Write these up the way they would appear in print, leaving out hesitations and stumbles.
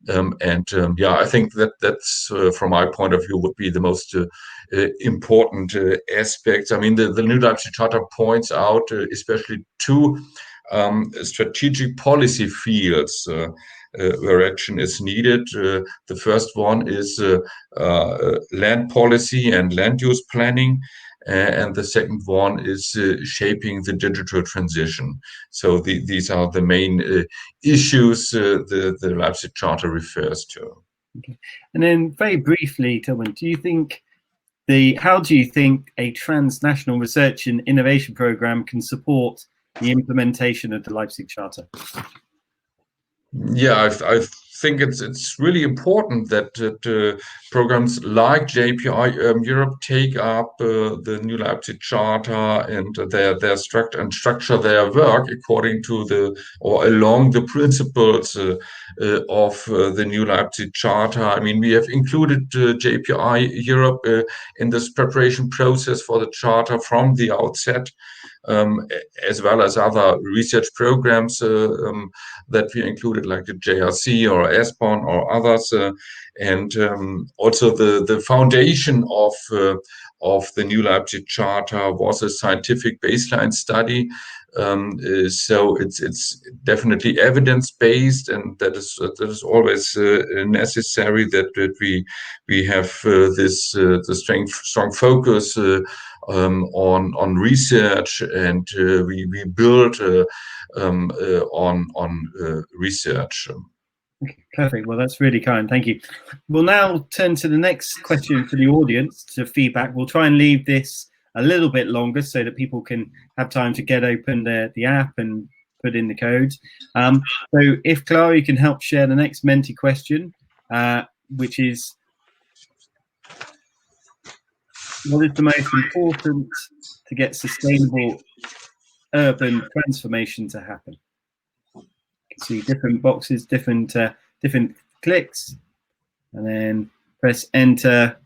Yeah, I think that's from my point of view would be the most important aspects. I mean, the new Leipzig Charter points out especially two strategic policy fields where action is needed. The first one is land policy and land use planning. And the second one is shaping the digital transition. So these are the main issues the Leipzig Charter refers to. Okay. And then very briefly, Tilman, how do you think a transnational research and innovation program can support the implementation of the Leipzig Charter? Yeah, I think it's really important that programs like JPI Europe take up the new Leipzig Charter and their structure their work according to or along the principles of the new Leipzig Charter. I mean, we have included JPI Europe in this preparation process for the Charter from the outset. As well as other research programs that we included, like the JRC or ESPON or others, and also the foundation of the new Leipzig Charter was a scientific baseline study. So it's definitely evidence-based, and that is always necessary that we have this the strong focus on research, and we build on research. Okay, perfect. Well, that's really kind. Thank you. We'll now turn to the next question for the audience to feedback. We'll try and leave this a little bit longer so that people can have time to get open the app and put in the code. So if Clara, you can help share the next Menti question, which is, what is the most important to get sustainable urban transformation to happen? You can see different boxes, different clicks, and then press enter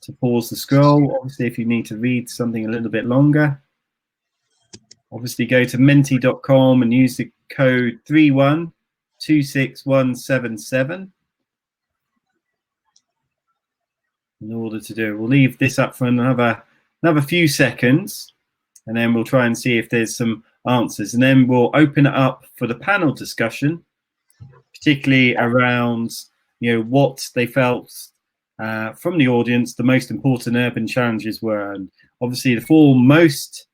to pause the scroll. Obviously, if you need to read something a little bit longer, obviously go to menti.com and use the code 3126177 in order to do it. We'll leave this up for another few seconds, and then we'll try and see if there's some answers, and then we'll open it up for the panel discussion, particularly around what they felt from the audience the most important urban challenges were. And obviously the four most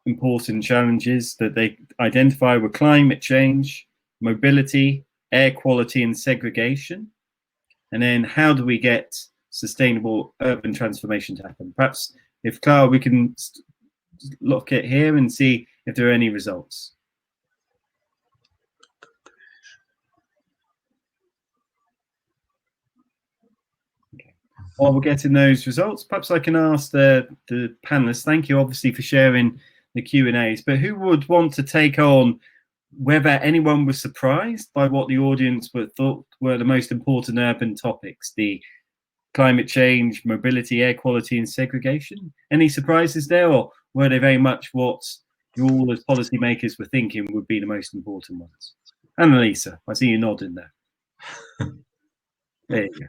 important challenges that they identified were climate change, mobility, air quality and segregation, and then how do we get sustainable urban transformation to happen. Perhaps if Clara, we can look at here and see if there are any results. Okay. While we're getting those results, perhaps I can ask the panelists, thank you obviously for sharing the Q&As, but who would want to take on whether anyone was surprised by what the audience thought were the most important urban topics, the climate change, mobility, air quality and segregation? Any surprises there, or were they very much what you all as policymakers were thinking would be the most important ones? Annalisa, I see you nodding there. There you go.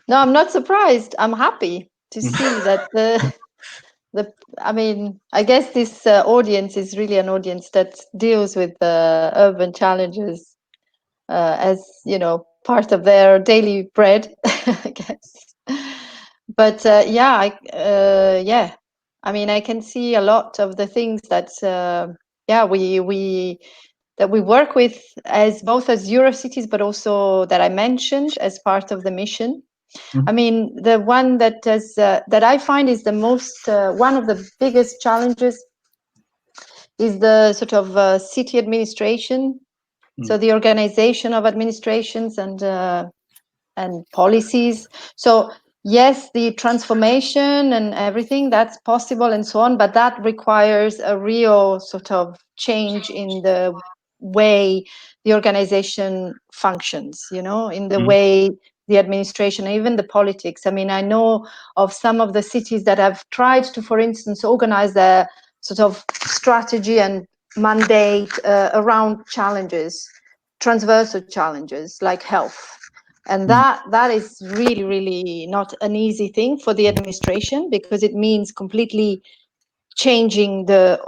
No, I'm not surprised. I'm happy to see that I mean, I guess this audience is really an audience that deals with urban challenges as, part of their daily bread, I guess. But yeah, I mean, I can see a lot of the things that we work with as both as Eurocities, but also that I mentioned as part of the mission. Mm-hmm. I mean, the one that I find is the most one of the biggest challenges is the sort of city administration. Mm-hmm. So the organization of administrations and policies. So yes, the transformation and everything that's possible and so on, but that requires a real sort of change in the way the organization functions, in the mm-hmm. way the administration, even the politics. I mean, I know of some of the cities that have tried to, for instance, organize their sort of strategy and mandate around challenges, transversal challenges like health. And that is really, really not an easy thing for the administration, because it means completely changing the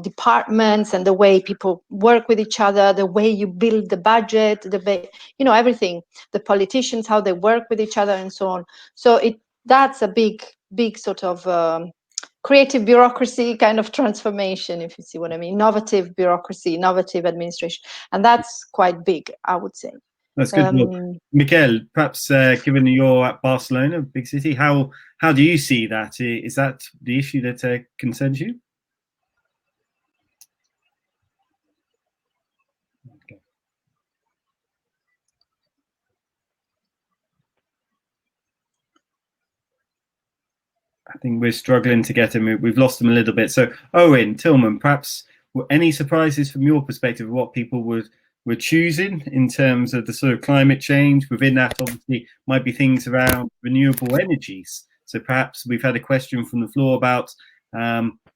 departments and the way people work with each other, the way you build the budget, the way, everything, the politicians, how they work with each other and so on. So that's a big sort of creative bureaucracy kind of transformation, if you see what I mean, innovative bureaucracy, innovative administration. And that's quite big, I would say. That's good. Miquel, perhaps given you're at Barcelona, big city, how do you see that? Is that the issue that concerns you? Okay. I think we're struggling to get him. We've lost him a little bit. So, Owen, Tillman, perhaps any surprises from your perspective of what people were choosing in terms of the sort of climate change? Within that, obviously, might be things around renewable energies. So perhaps we've had a question from the floor about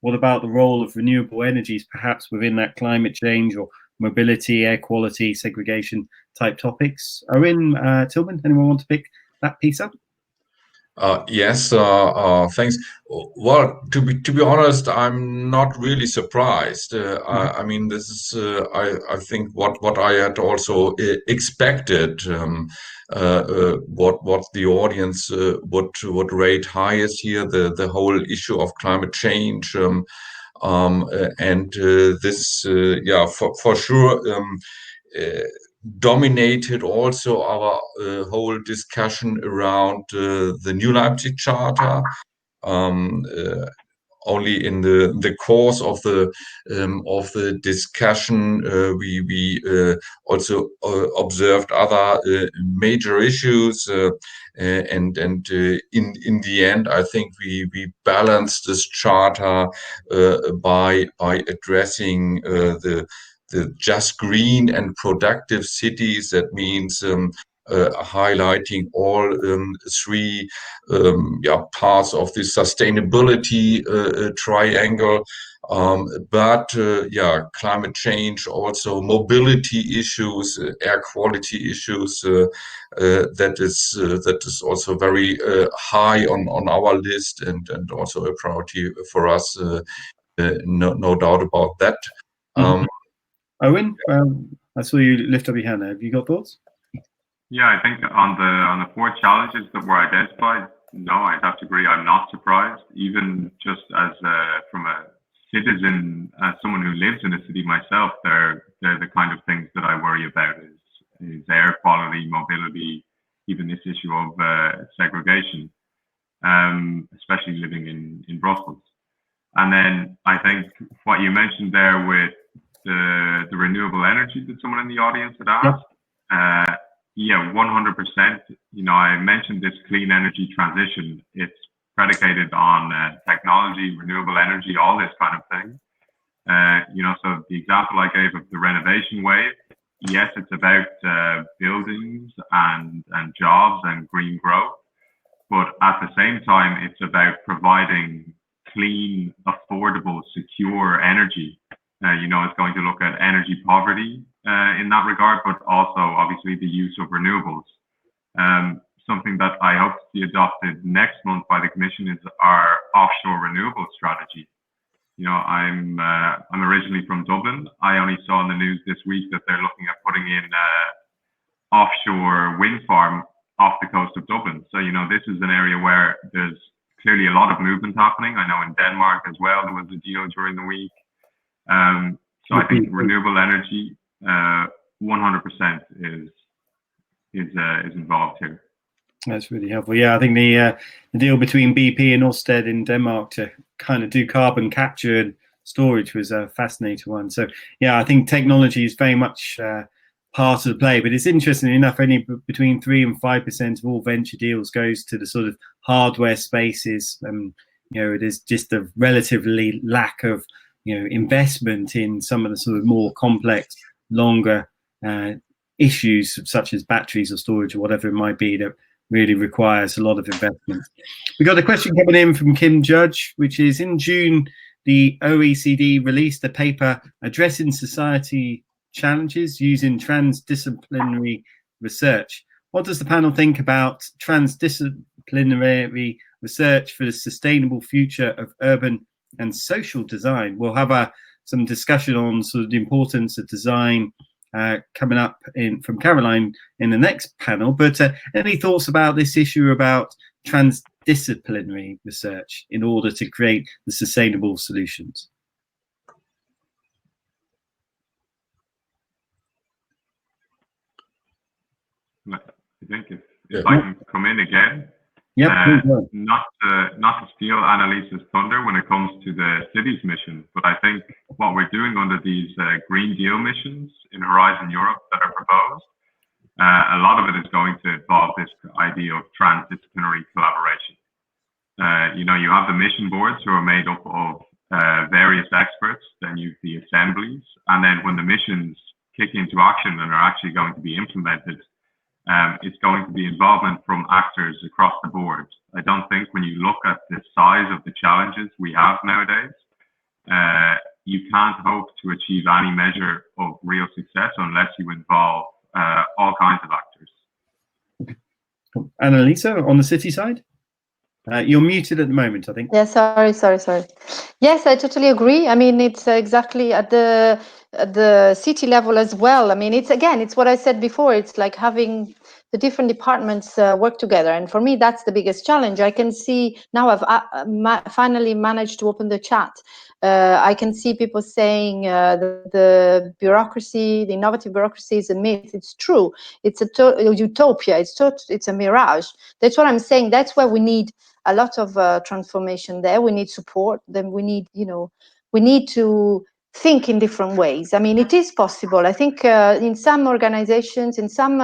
what about the role of renewable energies, perhaps within that climate change or mobility, air quality, segregation type topics. Owen, Tillman, anyone want to pick that piece up? Yes, thanks. Well, to be honest, I'm not really surprised. I mean, this is I think what I had also expected. What the audience would rate highest here, the whole issue of climate change, and this for sure. Dominated also our whole discussion around the new Leipzig Charter. Only in the course of the discussion, we also observed other major issues, and in the end, I think we balanced this charter by addressing the just green and productive cities. That means highlighting all three parts of the sustainability triangle. But climate change, also mobility issues, air quality issues, that is also very high on our list, and also a priority for us. No doubt about that. Owen, I saw you lift up your hand there. Have you got thoughts? Yeah, I think on the 4 challenges that were identified, no, I'd have to agree. I'm not surprised, even just as from a citizen, as someone who lives in a city myself. They're the kind of things that I worry about is air quality, mobility, even this issue of segregation, especially living in Brussels. And then I think what you mentioned there with the renewable energy that someone in the audience had asked. Yeah, 100%. I mentioned this clean energy transition. It's predicated on technology, renewable energy, all this kind of thing. So the example I gave of the renovation wave, yes, it's about buildings and jobs and green growth. But at the same time, it's about providing clean, affordable, secure energy. It's going to look at energy poverty in that regard, but also obviously the use of renewables. Something that I hope to see adopted next month by the Commission is our offshore renewable strategy. I'm originally from Dublin. I only saw in the news this week that they're looking at putting in offshore wind farm off the coast of Dublin. So this is an area where there's clearly a lot of movement happening. I know in Denmark as well there was a deal during the week. So I think renewable energy, 100% is involved here. That's really helpful. Yeah, I think the deal between BP and Ørsted in Denmark to kind of do carbon capture and storage was a fascinating one. So yeah, I think technology is very much part of the play. But it's interesting enough, only between 3 and 5% of all venture deals goes to the sort of hardware spaces. It is just a relatively lack of investment in some of the sort of more complex, longer issues such as batteries or storage or whatever it might be that really requires a lot of investment. We got a question coming in from Kim Judge, which is: in June the OECD released a paper addressing society challenges using transdisciplinary research. What does the panel think about transdisciplinary research for the sustainable future of urban and social design? We'll have some discussion on sort of the importance of design coming up from Caroline in the next panel. But any thoughts about this issue about transdisciplinary research in order to create the sustainable solutions? I think if I can come in again, not to steal Annalisa's thunder when it comes to the cities mission, but I think what we're doing under these Green Deal missions in Horizon Europe that are proposed, a lot of it is going to involve this idea of transdisciplinary collaboration. You have the mission boards who are made up of various experts, then you have the assemblies, and then when the missions kick into action and are actually going to be implemented, it's going to be involvement from actors across the board. I don't think when you look at the size of the challenges we have nowadays, you can't hope to achieve any measure of real success unless you involve all kinds of actors. Annalisa, on the city side? You're muted at the moment, I think. Yeah, sorry. Yes, I totally agree. I mean, it's exactly at the city level as well. I mean, it's what I said before. It's like having the different departments work together. And for me, that's the biggest challenge. I can see now I've finally managed to open the chat. I can see people saying the bureaucracy, the innovative bureaucracy is a myth. It's true. It's a utopia. It's a mirage. That's what I'm saying. That's where we need a lot of transformation there. We need support. Then we need to think in different ways. I mean, it is possible. I think in some organizations, in some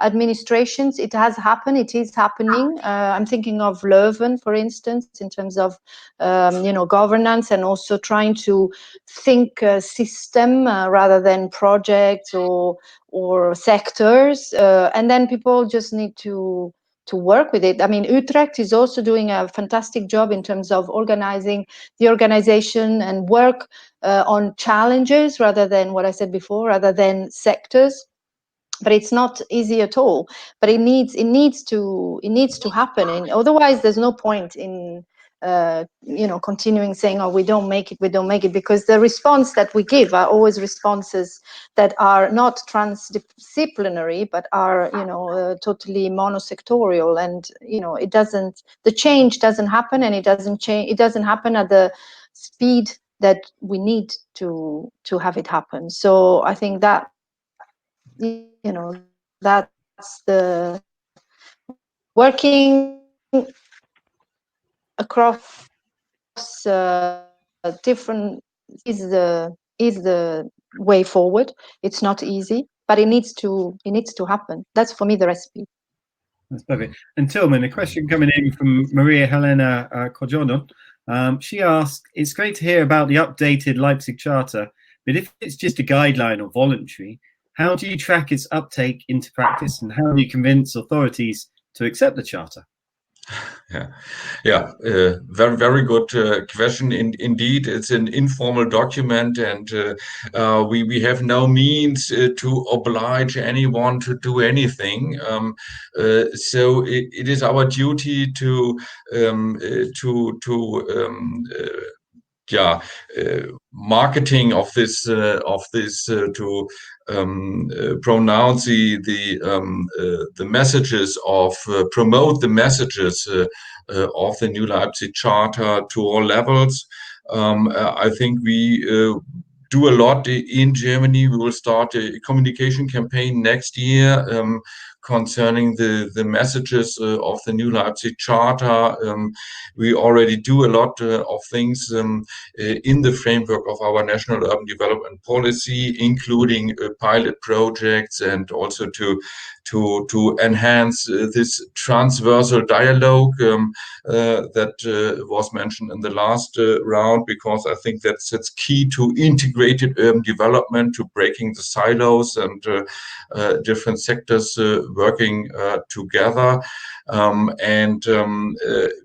administrations, it has happened. It is happening. I'm thinking of Leuven, for instance, in terms of governance and also trying to think system rather than projects or sectors. And then people just need to work with it. I mean, Utrecht is also doing a fantastic job in terms of organizing the organization and work on challenges rather than what I said before, rather than sectors. But it's not easy at all. But it needs to happen, and otherwise there's no point in continuing saying, oh, we don't make it, because the response that we give are always responses that are not transdisciplinary, but are totally monosectorial, and the change doesn't happen, and it doesn't happen at the speed that we need to have it happen. So I think that that's the working across different is the way forward. It's not easy, but it needs to happen. That's for me the recipe. That's perfect. And Tilman, a question coming in from Maria Helena Cojono. She asked, it's great to hear about the updated Leipzig Charter, but if it's just a guideline or voluntary, how do you track its uptake into practice, and how do you convince authorities to accept the Charter? Very, very good question. Indeed, it's an informal document, and we have no means to oblige anyone to do anything. So it is our duty to marketing of this to pronounce the messages of promote the messages of the new Leipzig Charter to all levels. I think we do a lot in Germany. We will start a communication campaign next year concerning the messages of the new Leipzig Charter. We already do a lot of things in the framework of our national urban development policy, including pilot projects, and also to enhance this transversal dialogue that was mentioned in the last round, because I think that's key to integrated urban development, to breaking the silos and different sectors working together.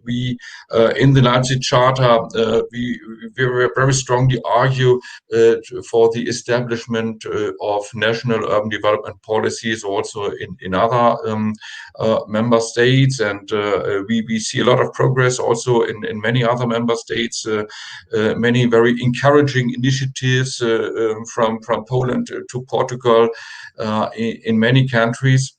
We in the Leipzig Charter we very strongly argue for the establishment of national urban development policies also in other member states, and we see a lot of progress also in many other member states. Many very encouraging initiatives from Poland to Portugal in many countries.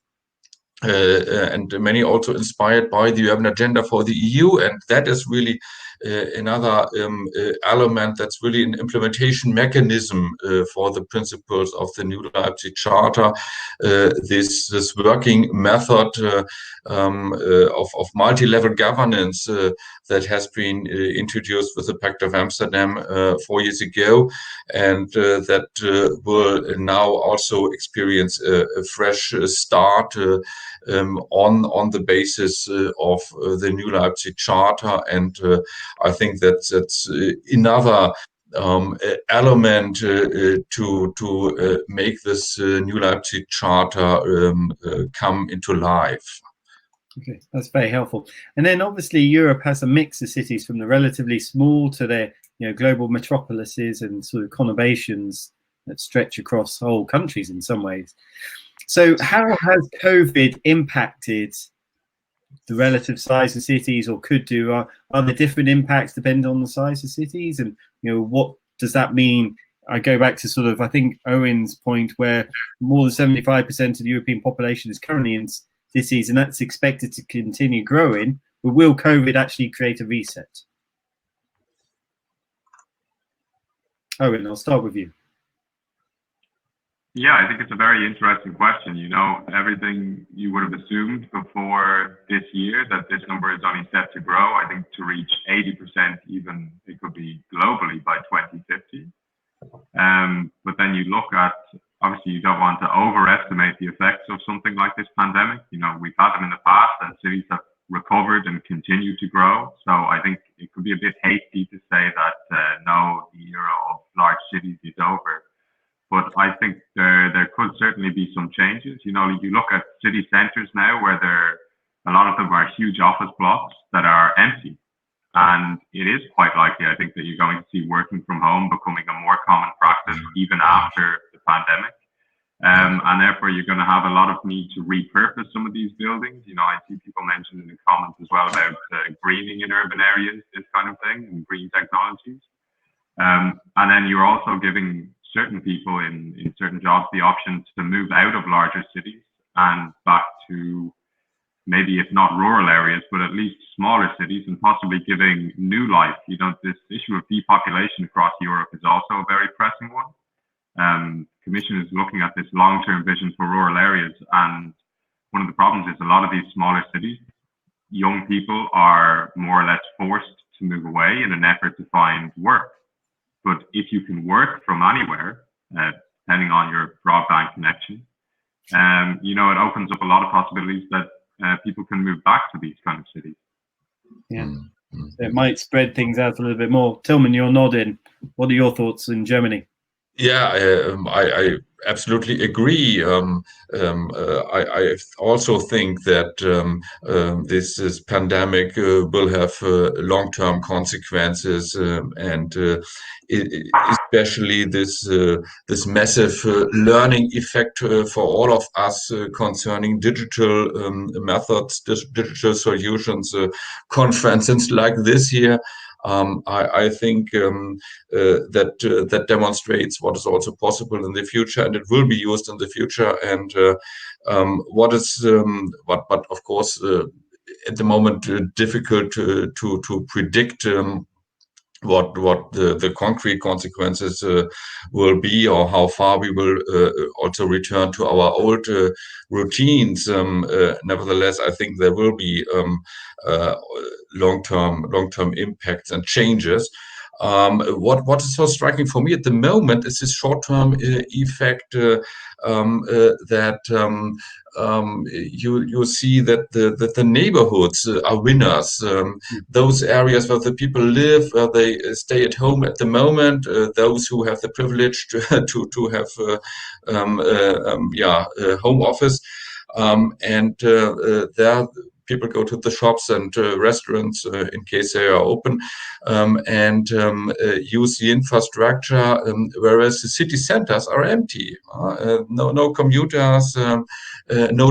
And many also inspired by the urban agenda for the EU, and that is really another element that's really an implementation mechanism for the principles of the new Leipzig Charter. This working method of multi-level governance that has been introduced with the Pact of Amsterdam 4 years ago, and that will now also experience a fresh start on the basis of the new Leipzig Charter. And I think that's another element to make this new Leipzig Charter come into life. Okay, that's very helpful. And then obviously Europe has a mix of cities, from the relatively small to their global metropolises and sort of conurbations that stretch across whole countries in some ways. So how has COVID impacted the relative size of cities, or could do? Are there different impacts depending on the size of cities? And what does that mean? I go back to sort of, I think, Eoghan's point, where more than 75% of the European population is currently in cities, and that's expected to continue growing. But will COVID actually create a reset? Eoghan, I'll start with you. Yeah, I think it's a very interesting question. Everything you would have assumed before this year, that this number is only set to grow, I think to reach 80%, even it could be globally by 2050. But then you look at, obviously you don't want to overestimate the effects of something like this pandemic. We've had them in the past, and cities have recovered and continue to grow. So I think it could be a bit hasty to say that no, the era of large cities is over. But I think there could certainly be some changes. You look at city centres now, where a lot of them are huge office blocks that are empty. And it is quite likely, I think, that you're going to see working from home becoming a more common practice even after the pandemic. And therefore, you're going to have a lot of need to repurpose some of these buildings. I see people mentioned in the comments as well about greening in urban areas, this kind of thing, and green technologies. And then you're also giving certain people in certain jobs the option to move out of larger cities and back to maybe, if not rural areas, but at least smaller cities, and possibly giving new life. This issue of depopulation across Europe is also a very pressing one. The Commission is looking at this long-term vision for rural areas, and one of the problems is a lot of these smaller cities, young people are more or less forced to move away in an effort to find work. But if you can work from anywhere, depending on your broadband connection, it opens up a lot of possibilities that people can move back to these kind of cities. Yeah, it might spread things out a little bit more. Tillman, you're nodding. What are your thoughts in Germany? Yeah, I absolutely agree. I also think that this pandemic will have long-term consequences, and especially this massive learning effect for all of us concerning digital methods, digital solutions, conferences like this year. I think that demonstrates what is also possible in the future, and it will be used in the future. And but of course, at the moment, difficult to predict what the concrete consequences will be, or how far we will also return to our old routines. Nevertheless, I think there will be long-term impacts and changes. What is so striking for me at the moment is this short-term effect that you see that the neighborhoods are winners. Those areas where the people live, where they stay at home at the moment, those who have the privilege to have home office, and there people go to the shops and restaurants in case they are open, and use the infrastructure, whereas the city centers are empty. No commuters, no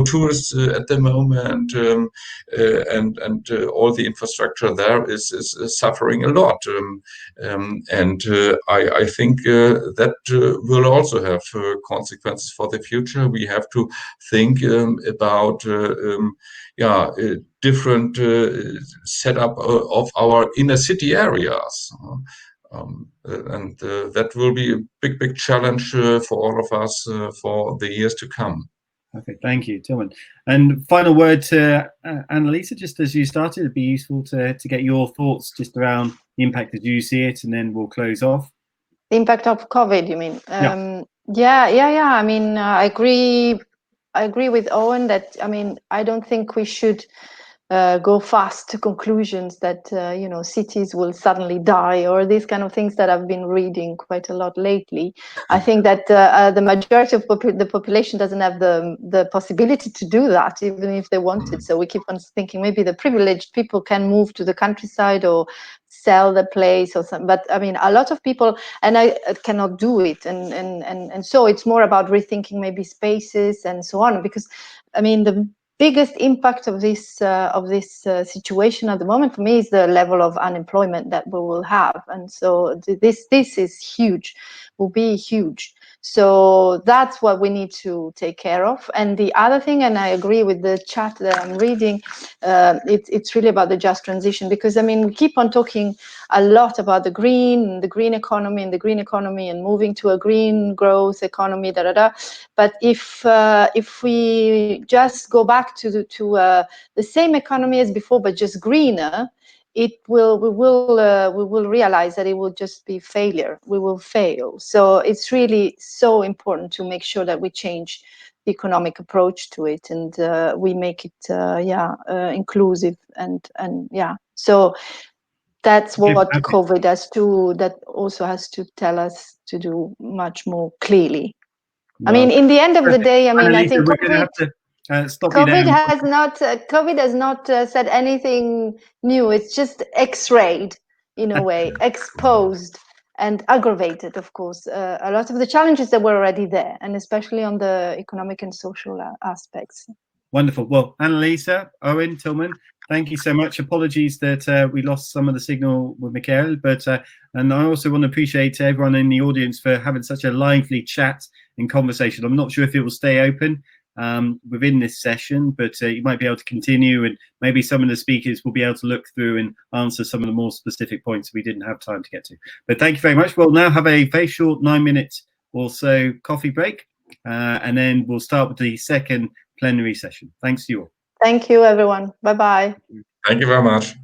tourists at the moment, and all the infrastructure there is suffering a lot. And I think that will also have consequences for the future. We have to think about different setup of our inner city areas. And that will be a big challenge for all of us for the years to come. Okay, thank you, Tilman. And final word to Annalisa, just as you started, it'd be useful to get your thoughts just around the impact as you see it, and then we'll close off. The impact of COVID, you mean? Yeah. I mean, I agree with Eoghan that, I mean, I don't think we should go fast to conclusions that cities will suddenly die, or these kind of things that I've been reading quite a lot lately. I think that the majority of the population doesn't have the possibility to do that, even if they wanted. So we keep on thinking maybe the privileged people can move to the countryside or sell the place or something. But I mean, a lot of people, and I cannot do it, and so it's more about rethinking maybe spaces and so on. Because I mean, the biggest impact of this situation at the moment for me is the level of unemployment that we will have, and so this is huge, will be huge. So that's what we need to take care of. And the other thing, and I agree with the chat that I'm reading, it's really about the just transition, because I mean, we keep on talking a lot about the green economy and moving to a green growth economy, But if we just go back to the same economy as before, but just greener, we will realize that it will just be failure. We will fail. So it's really so important to make sure that we change the economic approach to it, and we make it inclusive and so that's what COVID also has to tell us to do much more clearly. Well, I mean, in the end of the day, I mean, I think COVID has not said anything new. It's just X-rayed in a way, exposed and aggravated, of course, a lot of the challenges that were already there, and especially on the economic and social aspects. Wonderful. Well, Annalisa, Eoghan, Tilman, thank you so much. Apologies that we lost some of the signal with Michael, but and I also want to appreciate everyone in the audience for having such a lively chat and conversation. I'm not sure if it will stay open within this session, but you might be able to continue, and maybe some of the speakers will be able to look through and answer some of the more specific points we didn't have time to get to. But thank you very much. We'll now have a very short 9-minute or so coffee break, and then we'll start with the second plenary session. Thanks to you all. Thank you, everyone. Bye-bye. Thank you very much.